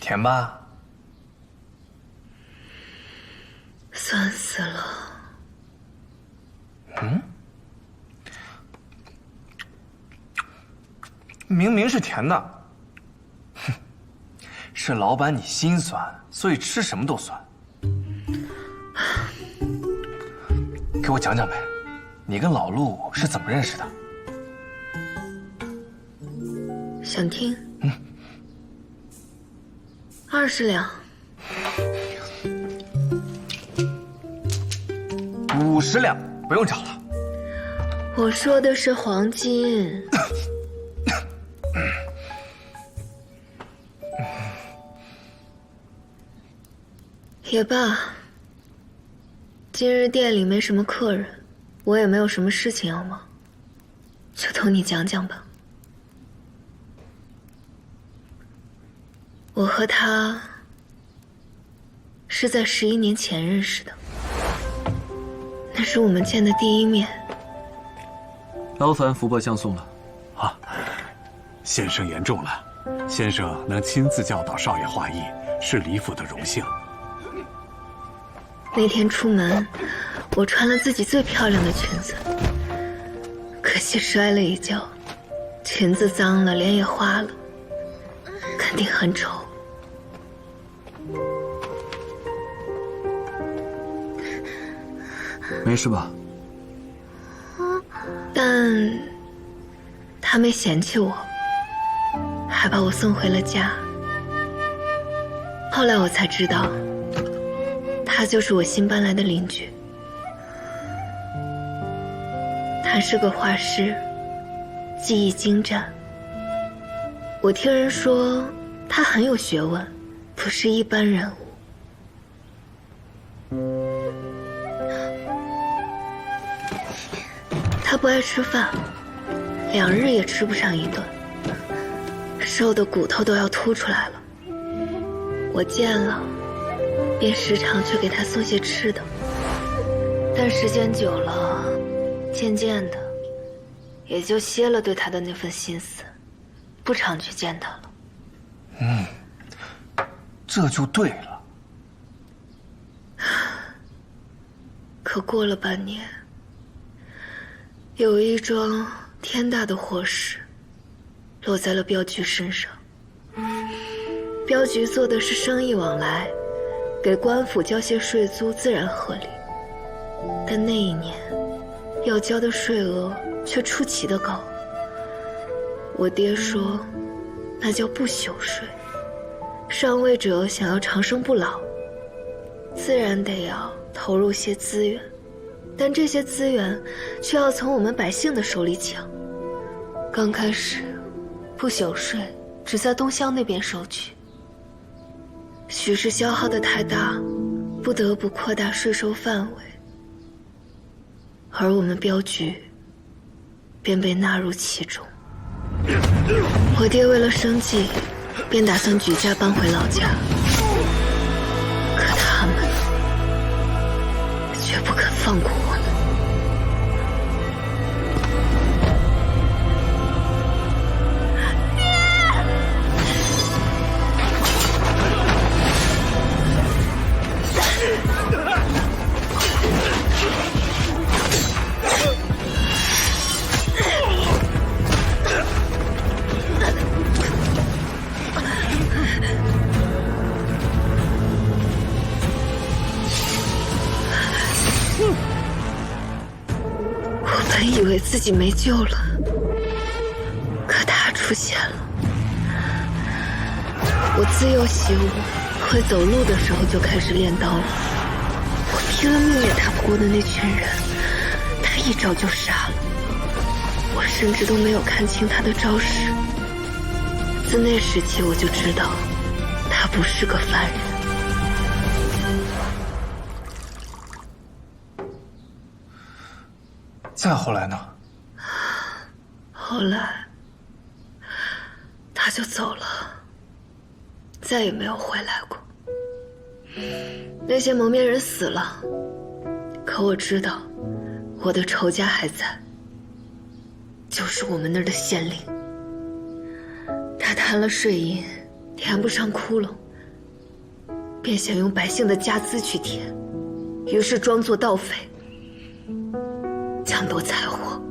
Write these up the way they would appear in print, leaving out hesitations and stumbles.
甜吧？酸死了。嗯？明明是甜的。哼，是老板你心酸，所以吃什么都酸。给我讲讲呗，你跟老陆是怎么认识的？想听？20两。 50两，不用找了。我说的是黄金。也罢，今日店里没什么客人，我也没有什么事情要忙，就同你讲讲吧。我和他是在11年前认识的。 那是我们见的第一面。劳烦福伯相送了。啊，先生言重了。先生能亲自教导少爷画艺，是李府的荣幸。那天出门，我穿了自己最漂亮的裙子，可惜摔了一跤，裙子脏了，脸也花了，肯定很丑。 没事吧？但他没嫌弃我，还把我送回了家。后来我才知道，他就是我新搬来的邻居。他是个画师，技艺精湛。我听人说他很有学问，不是一般人物。 他不爱吃饭，2日也吃不上一顿，瘦的骨头都要凸出来了。我见了，便时常去给他送些吃的。但时间久了，渐渐的，也就歇了对他的那份心思，不常去见他了。这就对了。可过了半年。 有一桩天大的祸事落在了镖局身上。镖局做的是生意往来，给官府交些税租自然合理。但那一年要交的税额却出奇的高。我爹说，那叫不朽税。上位者想要长生不老，自然得要投入些资源。 但这些资源却要从我们百姓的手里抢。刚开始，不朽税只在东乡那边收取，许是消耗的太大，不得不扩大税收范围，而我们镖局便被纳入其中。我爹为了生计，便打算举家搬回老家，可他们却不肯放过我们。以为自己没救了，可他出现了。我自幼习武，会走路的时候就开始练刀了。我拼了命也打不过的那群人，他一招就杀了。我甚至都没有看清他的招式。自那时起，我就知道他不是个凡人。 再后来呢？后来，他就走了，再也没有回来过。那些蒙面人死了，可我知道，我的仇家还在，就是我们那儿的县令。他贪了税银，填不上窟窿，便想用百姓的家资去填，于是装作盗匪，抢夺财货。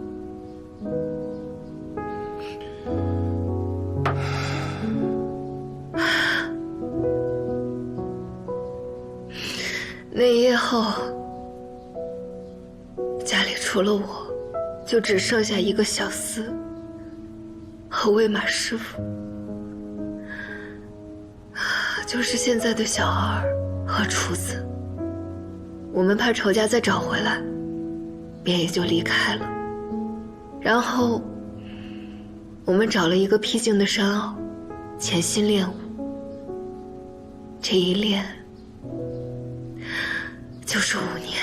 那一夜后，家里除了我，就只剩下一个小厮和喂马师傅，就是现在的小二和厨子。我们怕仇家再找回来，便也就离开了。然后，我们找了一个僻静的山坳，潜心练武。这一练就是5年。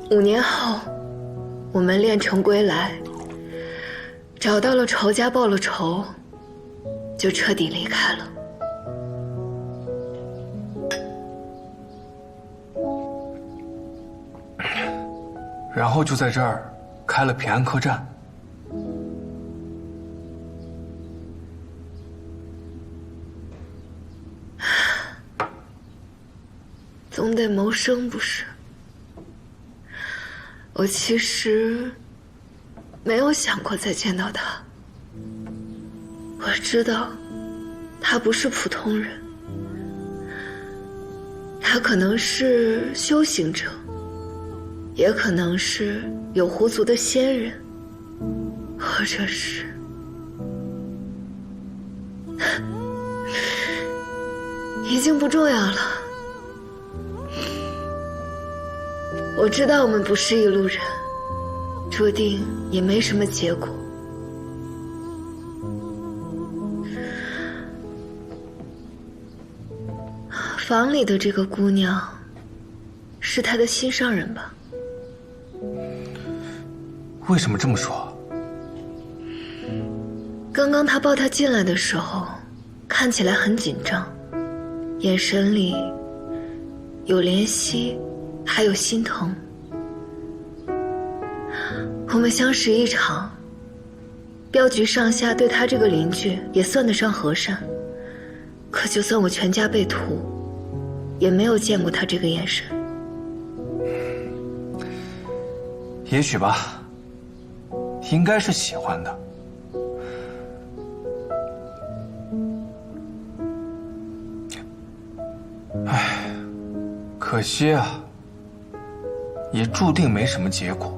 5年后，我们练成归来，找到了仇家，报了仇，就彻底离开了。然后就在这儿开了平安客栈。总得谋生不是？我其实没有想过再见到他。我知道他不是普通人，他可能是修行者，也可能是有狐族的仙人，或者是已经不重要了。我知道我们不是一路人，注定也没什么结果。房里的这个姑娘，是他的心上人吧？为什么这么说？刚刚他抱她进来的时候，看起来很紧张，眼神里有怜惜，还有心疼。我们相识一场，镖局上下对他这个邻居也算得上和善，可就算我全家被屠，也没有见过他这个眼神。也许吧，应该是喜欢的。唉，可惜啊，也注定没什么结果。